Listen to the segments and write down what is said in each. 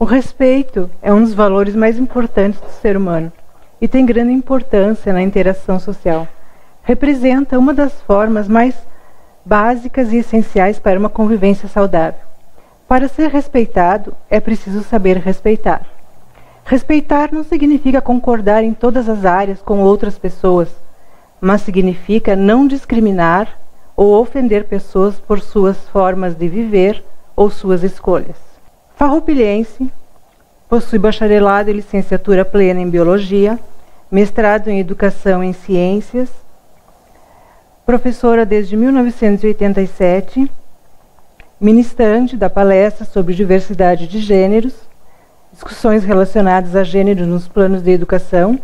O respeito é um dos valores mais importantes do ser humano e tem grande importância na interação social. Representa uma das formas mais básicas e essenciais para uma convivência saudável. Para ser respeitado, é preciso saber respeitar. Respeitar não significa concordar em todas as áreas com outras pessoas, mas significa não discriminar ou ofender pessoas por suas formas de viver ou suas escolhas. Farroupilhense, possui bacharelado e licenciatura plena em Biologia, mestrado em Educação em Ciências, professora desde 1987, ministrante da palestra sobre diversidade de gêneros, discussões relacionadas a gênero nos planos de educação,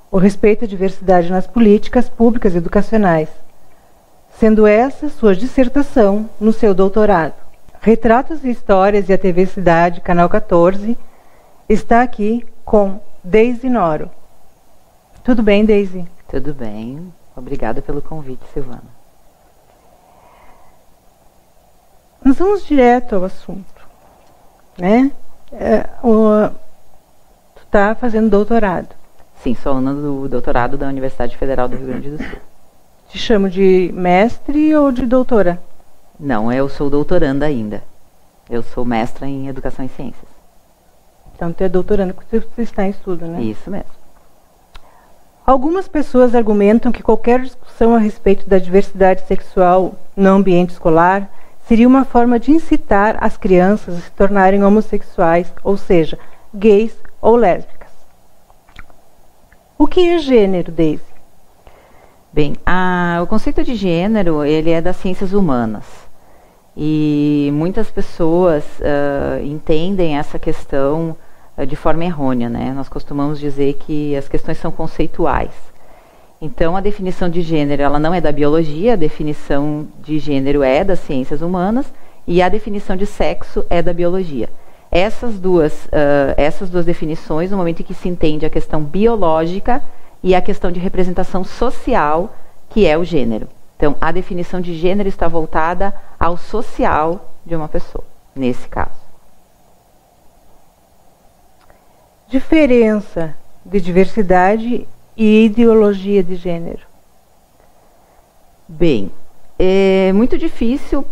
o respeito à diversidade nas políticas públicas educacionais, sendo essa sua dissertação no seu doutorado. Retratos e Histórias e a TV Cidade, Canal 14, está aqui com Deise Noro. Tudo bem, Deise? Tudo bem. Obrigada pelo convite, Silvana. Nós vamos direto ao assunto, né? Tu está fazendo doutorado. Sim, sou aluna do doutorado da Universidade Federal do Rio Grande do Sul. Te chamo de mestre ou de doutora? Não, eu sou doutoranda ainda. Eu sou mestra em Educação e Ciências. Então, tu é doutoranda porque você está em estudo, né? Isso mesmo. Algumas pessoas argumentam que qualquer discussão a respeito da diversidade sexual no ambiente escolar seria uma forma de incitar as crianças a se tornarem homossexuais, ou seja, gays ou lésbicas. O que é gênero, Deise? Bem, o conceito de gênero, ele é das ciências humanas. E muitas pessoas entendem essa questão de forma errônea, né? Nós costumamos dizer que as questões são conceituais. Então, a definição de gênero, ela não é da biologia, a definição de gênero é das ciências humanas e a definição de sexo é da biologia. Essas duas definições, no momento em que se entende a questão biológica e a questão de representação social, que é o gênero. Então, a definição de gênero está voltada ao social de uma pessoa, nesse caso. Diferença de diversidade e ideologia de gênero. Bem, é muito difícil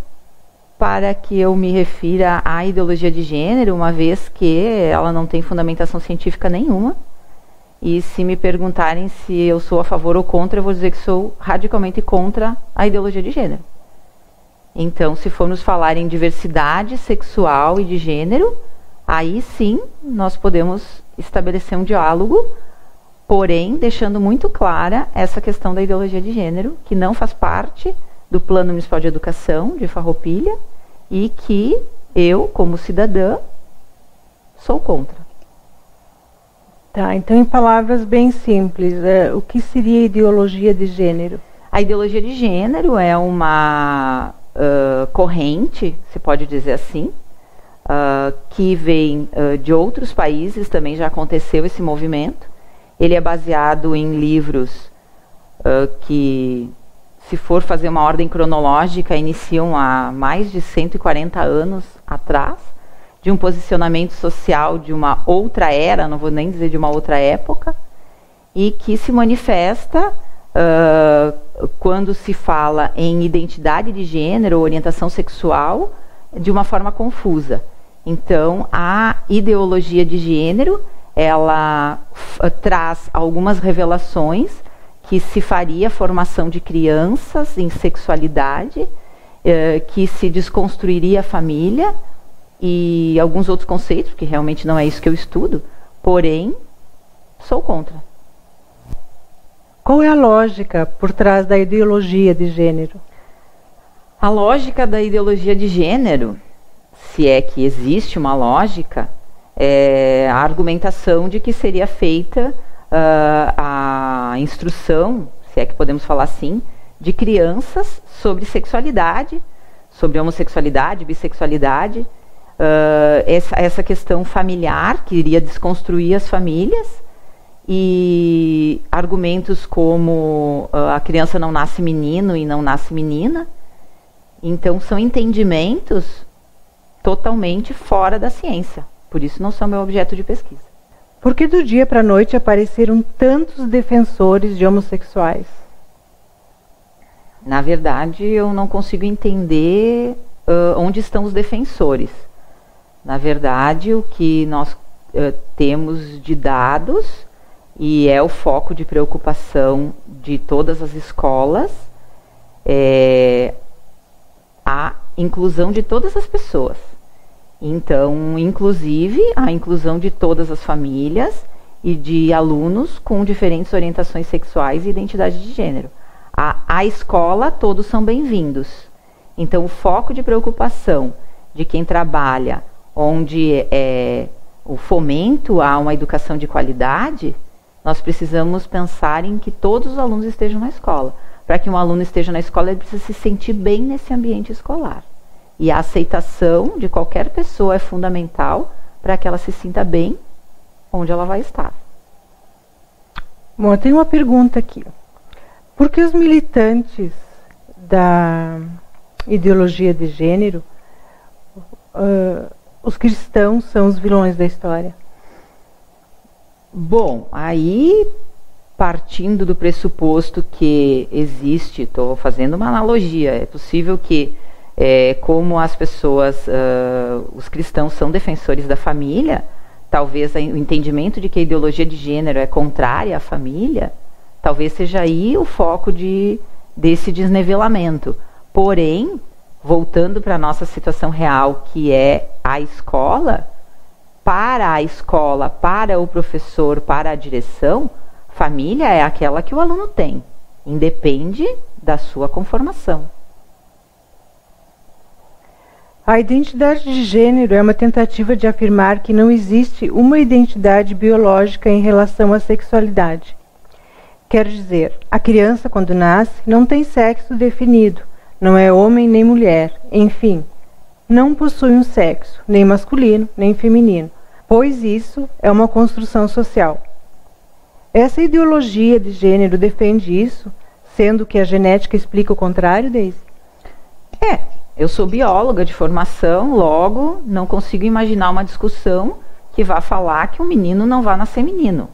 para que eu me refira à ideologia de gênero, uma vez que ela não tem fundamentação científica nenhuma. E se me perguntarem se eu sou a favor ou contra, eu vou dizer que sou radicalmente contra a ideologia de gênero. Então, se formos falar em diversidade sexual e de gênero, aí sim nós podemos estabelecer um diálogo, porém deixando muito clara essa questão da ideologia de gênero, que não faz parte do Plano Municipal de Educação de Farroupilha e que eu, como cidadã, sou contra. Tá, então em palavras bem simples, o que seria ideologia de gênero? A ideologia de gênero é uma corrente, se pode dizer assim, que vem de outros países, também já aconteceu esse movimento. Ele é baseado em livros que, se for fazer uma ordem cronológica, iniciam há mais de 140 anos atrás, de um posicionamento social de uma outra era, não vou nem dizer de uma outra época, e que se manifesta quando se fala em identidade de gênero ou orientação sexual de uma forma confusa. Então, a ideologia de gênero, ela traz algumas revelações que se faria a formação de crianças em sexualidade, que se desconstruiria a família e alguns outros conceitos, que realmente não é isso que eu estudo, porém, sou contra. Qual é a lógica por trás da ideologia de gênero? A lógica da ideologia de gênero, se é que existe uma lógica, é a argumentação de que seria feita a instrução, se é que podemos falar assim, de crianças sobre sexualidade, sobre homossexualidade, bissexualidade, essa questão familiar, que iria desconstruir as famílias, e argumentos como a criança não nasce menino e não nasce menina. Então, são entendimentos totalmente fora da ciência. Por isso não são meu objeto de pesquisa. Por que do dia para a noite apareceram tantos defensores de homossexuais? Na verdade, eu não consigo entender onde estão os defensores. Na verdade, o que nós temos de dados, e é o foco de preocupação de todas as escolas, é a inclusão de todas as pessoas. Então, inclusive, a inclusão de todas as famílias e de alunos com diferentes orientações sexuais e identidade de gênero. A escola, todos são bem-vindos. Então, o foco de preocupação de quem trabalha onde o fomento a uma educação de qualidade, nós precisamos pensar em que todos os alunos estejam na escola. Para que um aluno esteja na escola, ele precisa se sentir bem nesse ambiente escolar. E a aceitação de qualquer pessoa é fundamental para que ela se sinta bem onde ela vai estar. Bom, eu tenho uma pergunta aqui. Por que os militantes da ideologia de gênero, os cristãos são os vilões da história? Bom, aí partindo do pressuposto que existe, estou fazendo uma analogia, é possível que, como as pessoas, os cristãos são defensores da família, talvez o entendimento de que a ideologia de gênero é contrária à família, talvez seja aí o foco desse desnivelamento. Porém, voltando para a nossa situação real, que é a escola, para o professor, para a direção, família é aquela que o aluno tem, independe da sua conformação. A identidade de gênero é uma tentativa de afirmar que não existe uma identidade biológica em relação à sexualidade. Quer dizer, a criança, quando nasce, não tem sexo definido, não é homem nem mulher, enfim, não possui um sexo, nem masculino, nem feminino, pois isso é uma construção social. Essa ideologia de gênero defende isso, sendo que a genética explica o contrário, Daisy? Eu sou bióloga de formação, logo não consigo imaginar uma discussão que vá falar que um menino não vai nascer menino.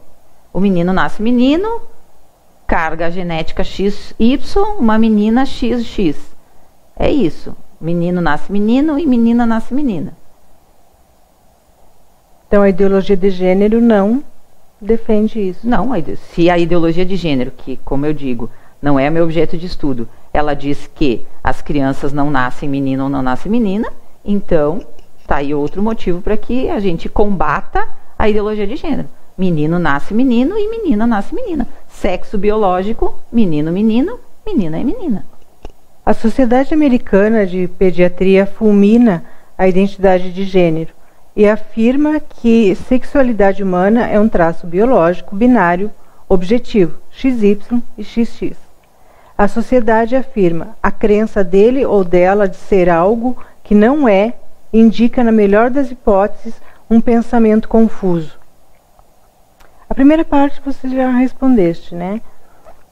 O menino nasce menino, carga genética XY, uma menina XX. É isso. Menino nasce menino e menina nasce menina. Então a ideologia de gênero não defende isso. Não, se a ideologia de gênero, que, como eu digo, não é meu objeto de estudo, ela diz que as crianças não nascem menino ou não nascem menina, então está aí outro motivo para que a gente combata a ideologia de gênero. Menino nasce menino e menina nasce menina. Sexo biológico, menino, menino, menina é menina. A Sociedade Americana de Pediatria fulmina a identidade de gênero e afirma que sexualidade humana é um traço biológico binário objetivo, XY e XX. A sociedade afirma a crença dele ou dela de ser algo que não é, indica, na melhor das hipóteses, um pensamento confuso. A primeira parte você já respondeste, né?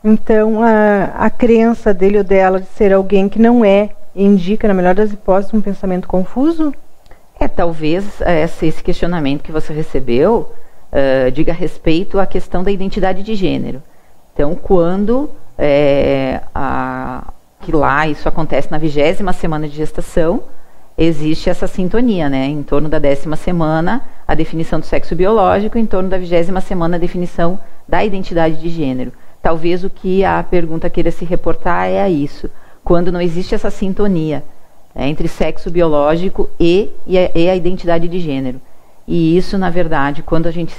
Então, a crença dele ou dela de ser alguém que não é, indica, na melhor das hipóteses, um pensamento confuso? Talvez esse questionamento que você recebeu diga respeito à questão da identidade de gênero. Então, quando que lá isso acontece na 20ª semana de gestação, existe essa sintonia, né? Em torno da 10ª semana, a definição do sexo biológico, em torno da 20ª semana, a definição da identidade de gênero. Talvez o que a pergunta queira se reportar é a isso, quando não existe essa sintonia entre sexo biológico e a identidade de gênero. E isso, na verdade, quando a gente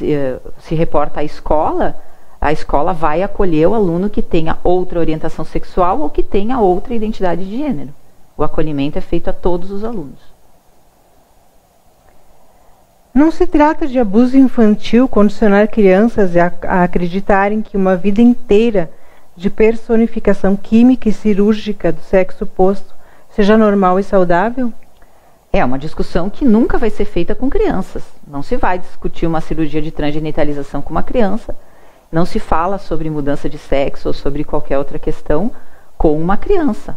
se reporta à escola, a escola vai acolher o aluno que tenha outra orientação sexual ou que tenha outra identidade de gênero. O acolhimento é feito a todos os alunos. Não se trata de abuso infantil condicionar crianças a acreditarem que uma vida inteira de personificação química e cirúrgica do sexo oposto seja normal e saudável? É uma discussão que nunca vai ser feita com crianças. Não se vai discutir uma cirurgia de transgenitalização com uma criança. Não se fala sobre mudança de sexo ou sobre qualquer outra questão com uma criança,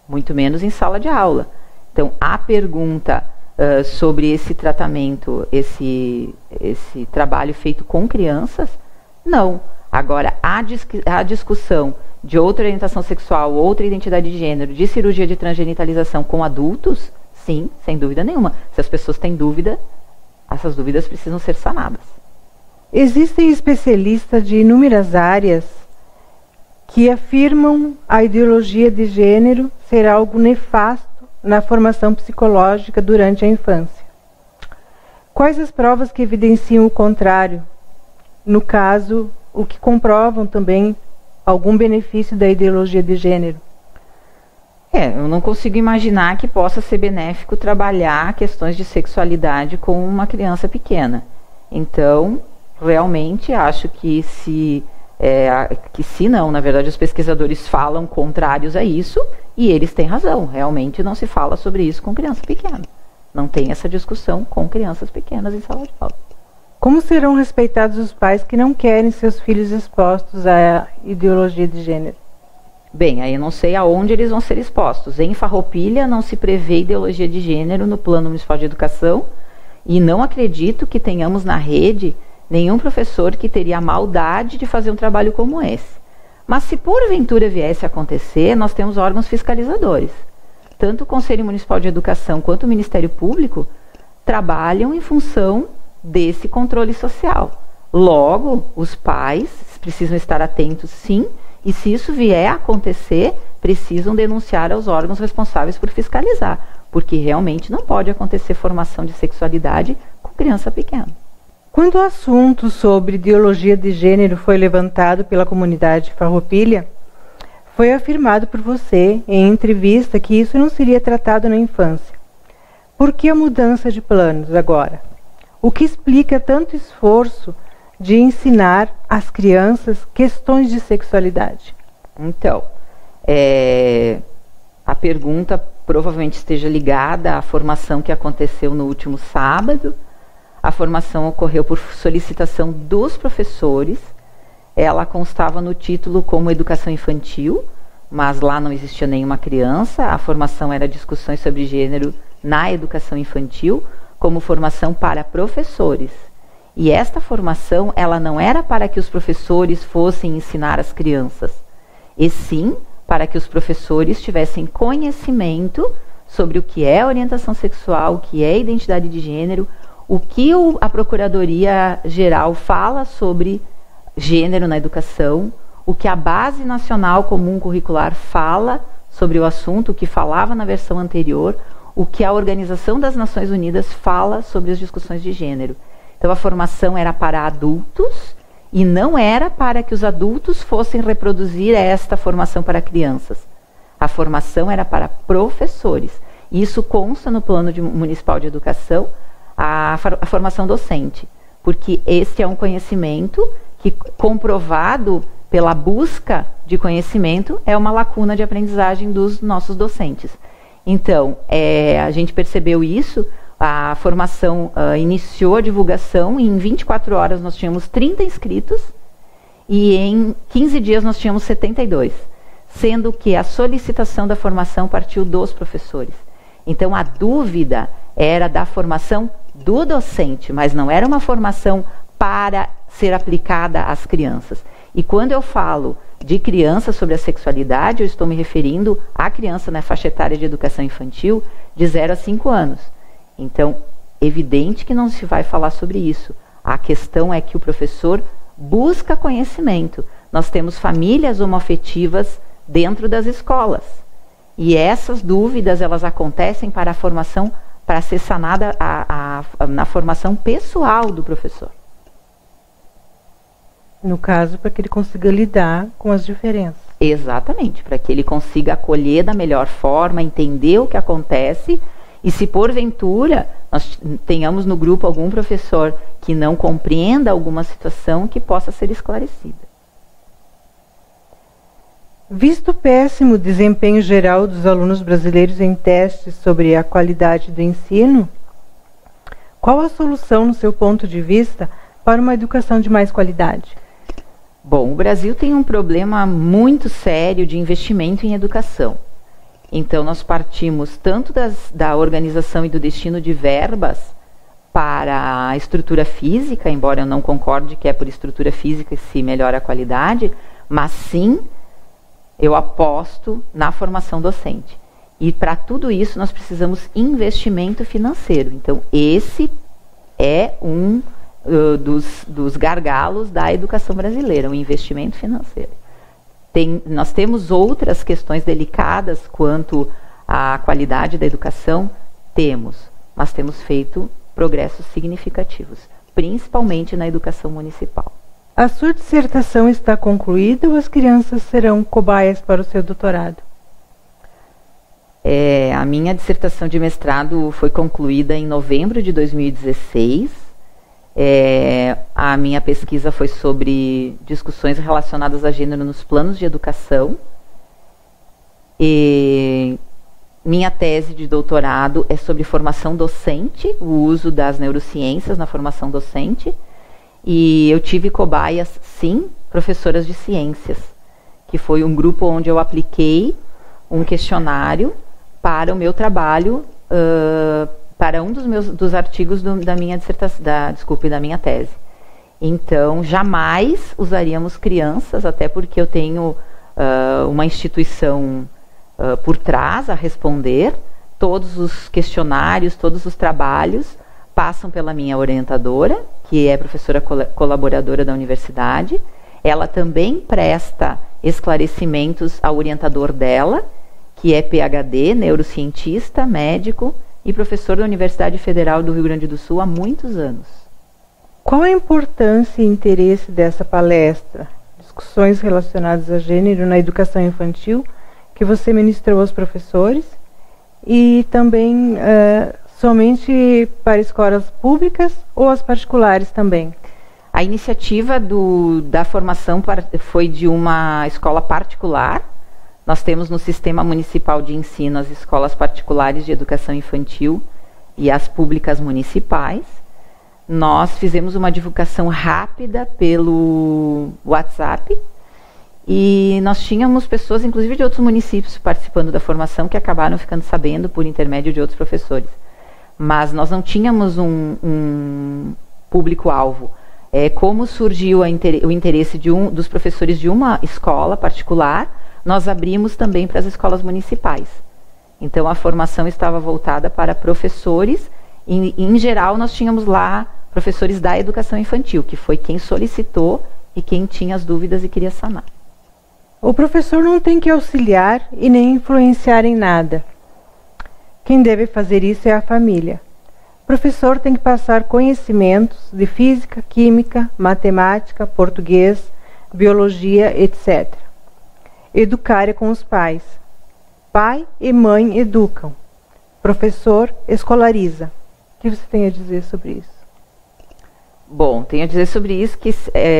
muito menos em sala de aula. Então, a pergunta sobre esse tratamento, esse trabalho feito com crianças? Não. Agora, a discussão de outra orientação sexual, outra identidade de gênero, de cirurgia de transgenitalização com adultos, sim, sem dúvida nenhuma. Se as pessoas têm dúvida, essas dúvidas precisam ser sanadas. Existem especialistas de inúmeras áreas que afirmam a ideologia de gênero ser algo nefasto na formação psicológica durante a infância. Quais as provas que evidenciam o contrário? No caso, o que comprovam também algum benefício da ideologia de gênero? Eu não consigo imaginar que possa ser benéfico trabalhar questões de sexualidade com uma criança pequena. Então, realmente acho que não, na verdade os pesquisadores falam contrários a isso e eles têm razão. Realmente não se fala sobre isso com criança pequena. Não tem essa discussão com crianças pequenas em sala de aula. Como serão respeitados os pais que não querem seus filhos expostos à ideologia de gênero? Bem, aí eu não sei aonde eles vão ser expostos. Em Farroupilha não se prevê ideologia de gênero no Plano Municipal de Educação e não acredito que tenhamos na rede nenhum professor que teria a maldade de fazer um trabalho como esse. Mas se porventura viesse a acontecer, nós temos órgãos fiscalizadores. Tanto o Conselho Municipal de Educação quanto o Ministério Público trabalham em função desse controle social. Logo, os pais precisam estar atentos, sim, e se isso vier a acontecer, precisam denunciar aos órgãos responsáveis por fiscalizar, porque realmente não pode acontecer formação de sexualidade com criança pequena. Quando o assunto sobre ideologia de gênero foi levantado pela comunidade Farroupilha, foi afirmado por você, em entrevista, que isso não seria tratado na infância. Por que a mudança de planos agora? O que explica tanto esforço de ensinar às crianças questões de sexualidade? Então, a pergunta provavelmente esteja ligada à formação que aconteceu no último sábado. A formação ocorreu por solicitação dos professores. Ela constava no título como educação infantil, mas lá não existia nenhuma criança. A formação era discussões sobre gênero na educação infantil, como formação para professores. E esta formação, ela não era para que os professores fossem ensinar as crianças, e sim para que os professores tivessem conhecimento sobre o que é orientação sexual, o que é identidade de gênero, o que a Procuradoria Geral fala sobre gênero na educação, o que a Base Nacional Comum Curricular fala sobre o assunto, o que falava na versão anterior, o que a Organização das Nações Unidas fala sobre as discussões de gênero. Então a formação era para adultos e não era para que os adultos fossem reproduzir esta formação para crianças. A formação era para professores. Isso consta no Plano Municipal de Educação, a formação docente, porque este é um conhecimento que, comprovado pela busca de conhecimento, é uma lacuna de aprendizagem dos nossos docentes. Então, a gente percebeu isso, a formação iniciou a divulgação e em 24 horas nós tínhamos 30 inscritos e em 15 dias nós tínhamos 72, sendo que a solicitação da formação partiu dos professores. Então, a dúvida era da formação do docente, mas não era uma formação para ser aplicada às crianças. E quando eu falo de criança sobre a sexualidade, eu estou me referindo à criança na faixa etária de educação infantil de 0 a 5 anos. Então, evidente que não se vai falar sobre isso. A questão é que o professor busca conhecimento. Nós temos famílias homoafetivas dentro das escolas. E essas dúvidas, elas acontecem para a formação, para ser sanada na formação pessoal do professor. No caso, para que ele consiga lidar com as diferenças. Exatamente, para que ele consiga acolher da melhor forma, entender o que acontece, e se porventura nós tenhamos no grupo algum professor que não compreenda alguma situação, que possa ser esclarecida. Visto o péssimo desempenho geral dos alunos brasileiros em testes sobre a qualidade do ensino, qual a solução, no seu ponto de vista, para uma educação de mais qualidade? Bom, o Brasil tem um problema muito sério de investimento em educação. Então, nós partimos tanto da organização e do destino de verbas para a estrutura física, embora eu não concorde que é por estrutura física que se melhora a qualidade, mas sim, eu aposto na formação docente. E para tudo isso nós precisamos investimento financeiro. Então, esse é um dos gargalos da educação brasileira, o investimento financeiro. Nós temos outras questões delicadas quanto à qualidade da educação? Mas temos feito progressos significativos, principalmente na educação municipal. A sua dissertação está concluída ou as crianças serão cobaias para o seu doutorado? A minha dissertação de mestrado foi concluída em novembro de 2016. A minha pesquisa foi sobre discussões relacionadas a gênero nos planos de educação. Minha tese de doutorado é sobre formação docente, o uso das neurociências na formação docente. E eu tive cobaias, sim, professoras de ciências, que foi um grupo onde eu apliquei um questionário para o meu trabalho, para um dos artigos da minha dissertação, da minha tese. Então, jamais usaríamos crianças, até porque eu tenho uma instituição por trás a responder. Todos os questionários, todos os trabalhos passam pela minha orientadora, que é professora colaboradora da universidade. Ela também presta esclarecimentos ao orientador dela, que é PhD, neurocientista, médico e professor da Universidade Federal do Rio Grande do Sul há muitos anos. Qual a importância e interesse dessa palestra, discussões relacionadas a gênero na educação infantil, que você ministrou aos professores, e também somente para escolas públicas ou as particulares também? A iniciativa da formação foi de uma escola particular. Nós temos no Sistema Municipal de Ensino as escolas particulares de educação infantil e as públicas municipais. Nós fizemos uma divulgação rápida pelo WhatsApp e nós tínhamos pessoas, inclusive de outros municípios, participando da formação, que acabaram ficando sabendo por intermédio de outros professores. Mas nós não tínhamos um público-alvo. Como surgiu o interesse dos professores de uma escola particular, nós abrimos também para as escolas municipais. Então, a formação estava voltada para professores. Em geral, nós tínhamos lá professores da educação infantil, que foi quem solicitou e quem tinha as dúvidas e queria sanar. O professor não tem que auxiliar e nem influenciar em nada. Quem deve fazer isso é a família. O professor tem que passar conhecimentos de física, química, matemática, português, biologia, etc. Educar é com os pais. Pai e mãe educam. Professor escolariza. O que você tem a dizer sobre isso? Bom, tenho a dizer sobre isso que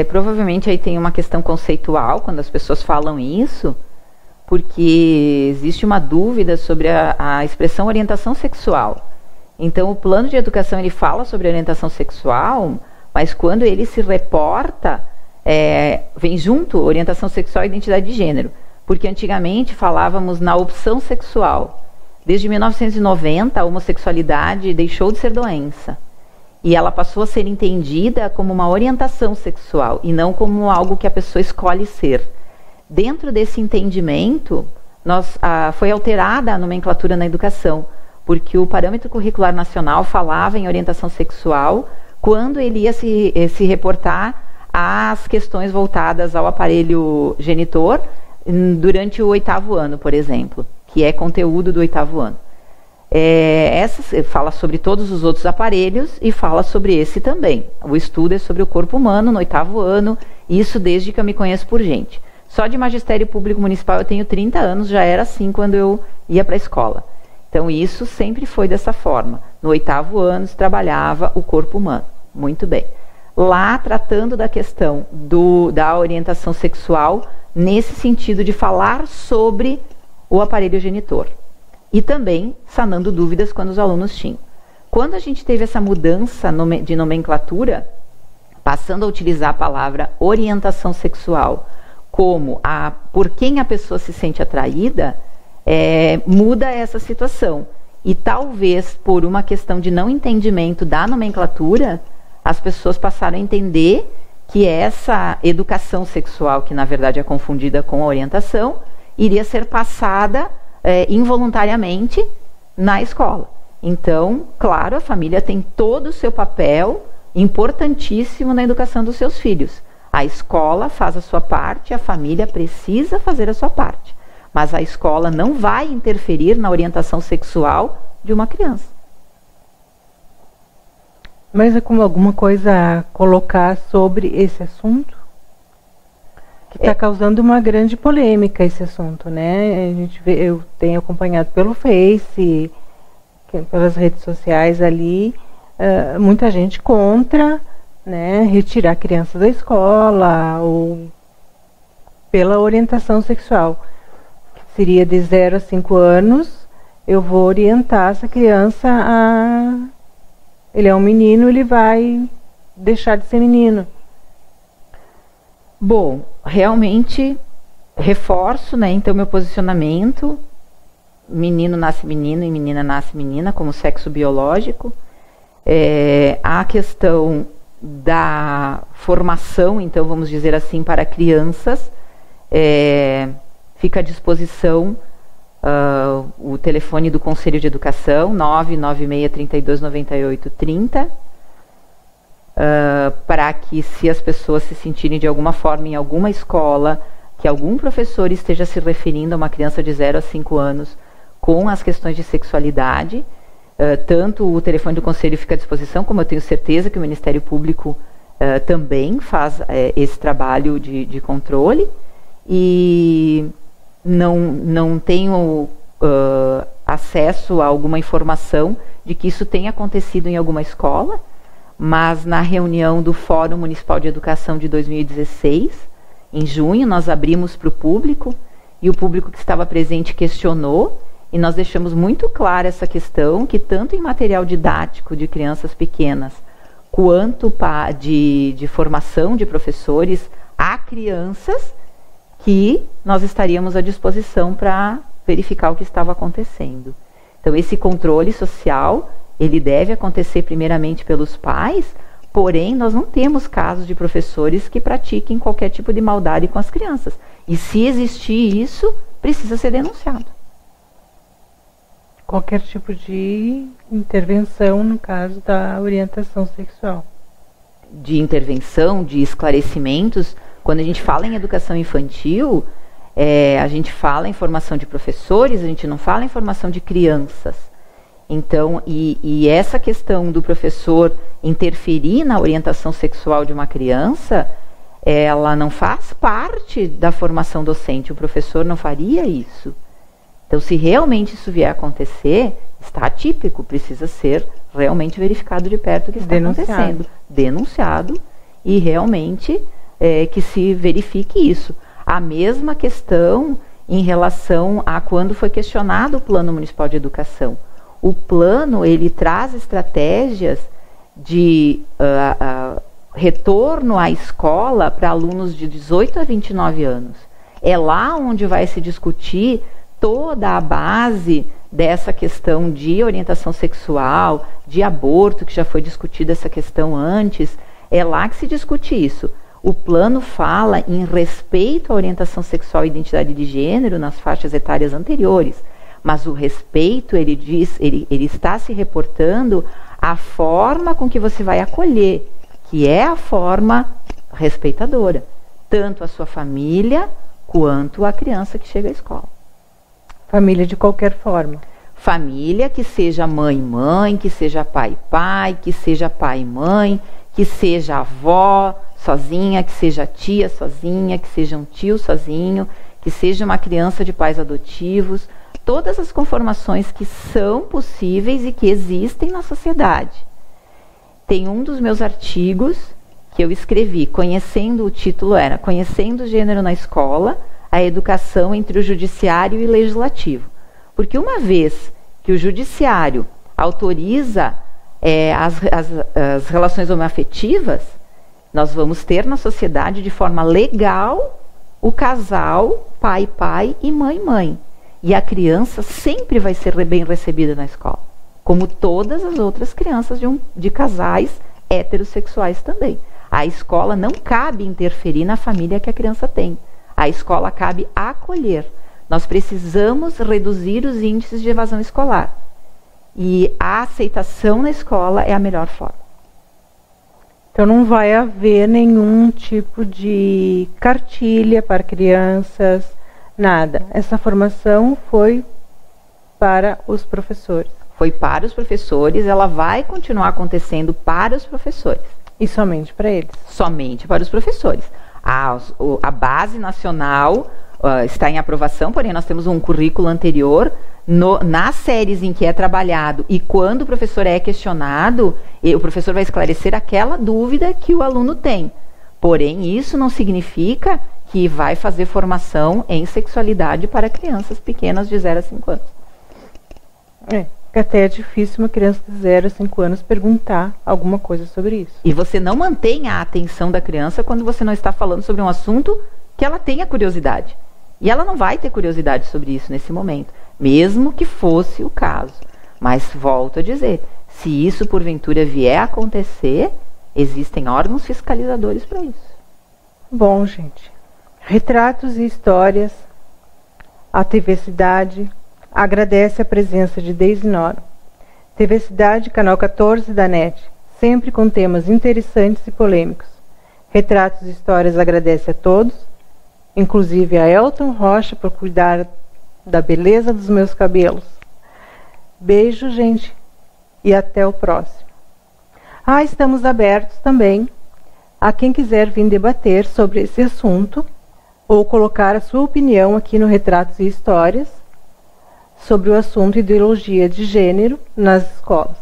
provavelmente aí tem uma questão conceitual quando as pessoas falam isso, porque existe uma dúvida sobre a expressão orientação sexual. Então, o plano de educação ele fala sobre orientação sexual, mas quando ele se reporta, vem junto orientação sexual e identidade de gênero, porque antigamente falávamos na opção sexual. Desde 1990, a homossexualidade deixou de ser doença. E ela passou a ser entendida como uma orientação sexual e não como algo que a pessoa escolhe ser. Dentro desse entendimento, foi alterada a nomenclatura na educação, porque o Parâmetro Curricular Nacional falava em orientação sexual quando ele ia se reportar às questões voltadas ao aparelho genitor durante o 8º ano, por exemplo, que é conteúdo do 8º ano. Essa fala sobre todos os outros aparelhos e fala sobre esse também. O estudo é sobre o corpo humano no 8º ano, isso desde que eu me conheço por gente. Só de magistério público municipal eu tenho 30 anos, já era assim quando eu ia para a escola. Então isso sempre foi dessa forma. No 8º ano se trabalhava o corpo humano. Muito bem. Lá tratando da questão da orientação sexual, nesse sentido de falar sobre o aparelho genitor. E também sanando dúvidas quando os alunos tinham. Quando a gente teve essa mudança de nomenclatura, passando a utilizar a palavra orientação sexual como por quem a pessoa se sente atraída, muda essa situação. E talvez por uma questão de não entendimento da nomenclatura, as pessoas passaram a entender que essa educação sexual, que na verdade é confundida com a orientação, iria ser passada involuntariamente na escola. Então, claro, a família tem todo o seu papel importantíssimo na educação dos seus filhos. A escola faz a sua parte, a família precisa fazer a sua parte. Mas a escola não vai interferir na orientação sexual de uma criança. Mas é como alguma coisa a colocar sobre esse assunto? Que está causando uma grande polêmica esse assunto, né? A gente vê, eu tenho acompanhado pelo Face, pelas redes sociais ali, muita gente contra, né, retirar crianças da escola ou pela orientação sexual. Que seria de 0 a 5 anos, eu vou orientar essa criança a... Ele é um menino, ele vai deixar de ser menino. Bom, realmente reforço, né, então meu posicionamento: menino nasce menino e menina nasce menina como sexo biológico. A questão da formação, então vamos dizer assim, para crianças, fica à disposição o telefone do Conselho de Educação, 996329830, para que, se as pessoas se sentirem de alguma forma em alguma escola, que algum professor esteja se referindo a uma criança de 0 a 5 anos com as questões de sexualidade, tanto o telefone do Conselho fica à disposição, como eu tenho certeza que o Ministério Público também faz esse trabalho de controle, e não tenho acesso a alguma informação de que isso tenha acontecido em alguma escola, mas na reunião do Fórum Municipal de Educação de 2016, em junho, nós abrimos para o público, e o público que estava presente questionou, e nós deixamos muito clara essa questão, que tanto em material didático de crianças pequenas, quanto de formação de professores a crianças, que nós estaríamos à disposição para verificar o que estava acontecendo. Então, esse controle social, ele deve acontecer primeiramente pelos pais, porém, nós não temos casos de professores que pratiquem qualquer tipo de maldade com as crianças. E se existir isso, precisa ser denunciado. Qualquer tipo de intervenção no caso da orientação sexual. De intervenção, de esclarecimentos. Quando a gente fala em educação infantil, a gente fala em formação de professores, a gente não fala em formação de crianças. Então, e essa questão do professor interferir na orientação sexual de uma criança, ela não faz parte da formação docente. O professor não faria isso. Então, se realmente isso vier a acontecer, está atípico, precisa ser realmente verificado de perto o que está acontecendo. Denunciado, e realmente que se verifique isso. A mesma questão em relação a quando foi questionado o Plano Municipal de Educação. O plano, ele traz estratégias de retorno à escola para alunos de 18 a 29 anos. É lá onde vai se discutir toda a base dessa questão de orientação sexual, de aborto, que já foi discutida essa questão antes. É lá que se discute isso. O plano fala em respeito à orientação sexual e identidade de gênero nas faixas etárias anteriores. Mas o respeito, ele diz, ele está se reportando à forma com que você vai acolher, que é a forma respeitadora, tanto a sua família quanto a criança que chega à escola. Família de qualquer forma. Família que seja mãe, que seja pai, que seja pai-mãe, que seja avó sozinha, que seja tia sozinha, que seja um tio sozinho, que seja uma criança de pais adotivos. Todas as conformações que são possíveis e que existem na sociedade. Tem um dos meus artigos que eu escrevi, o título era Conhecendo o Gênero na Escola, a Educação entre o Judiciário e o Legislativo. Porque uma vez que o Judiciário autoriza as relações homoafetivas, nós vamos ter na sociedade, de forma legal, o casal pai e mãe. E a criança sempre vai ser bem recebida na escola, como todas as outras crianças de casais heterossexuais também. A escola não cabe interferir na família que a criança tem. A escola cabe acolher. Nós precisamos reduzir os índices de evasão escolar. E a aceitação na escola é a melhor forma. Então não vai haver nenhum tipo de cartilha para crianças, nada. Essa formação foi para os professores. Foi para os professores, ela vai continuar acontecendo para os professores. E somente para eles? Somente para os professores. A base nacional está em aprovação, porém nós temos um currículo anterior. Nas séries em que é trabalhado e quando o professor é questionado, o professor vai esclarecer aquela dúvida que o aluno tem. Porém, isso não significa que vai fazer formação em sexualidade para crianças pequenas de 0 a 5 anos. Até é difícil uma criança de 0 a 5 anos perguntar alguma coisa sobre isso. E você não mantém a atenção da criança quando você não está falando sobre um assunto que ela tenha curiosidade. E ela não vai ter curiosidade sobre isso nesse momento, mesmo que fosse o caso. Mas volto a dizer, se isso porventura vier a acontecer, existem órgãos fiscalizadores para isso. Bom, gente, Retratos e Histórias, a TV Cidade agradece a presença de Deise Noro. TV Cidade, canal 14 da NET, sempre com temas interessantes e polêmicos. Retratos e Histórias agradece a todos, inclusive a Elton Rocha por cuidar da beleza dos meus cabelos. Beijo, gente, e até o próximo. Estamos abertos também a quem quiser vir debater sobre esse assunto ou colocar a sua opinião aqui no Retratos e Histórias sobre o assunto ideologia de gênero nas escolas.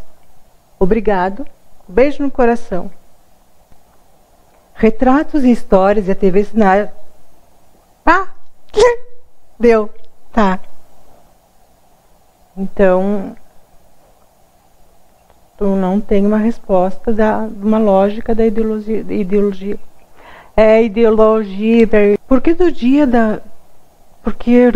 Obrigado, beijo no coração. Retratos e Histórias e a TV Cidade. Deu, tá. Então, tu não tem uma resposta uma lógica da ideologia. É ideologia. Por que do dia da... Por que...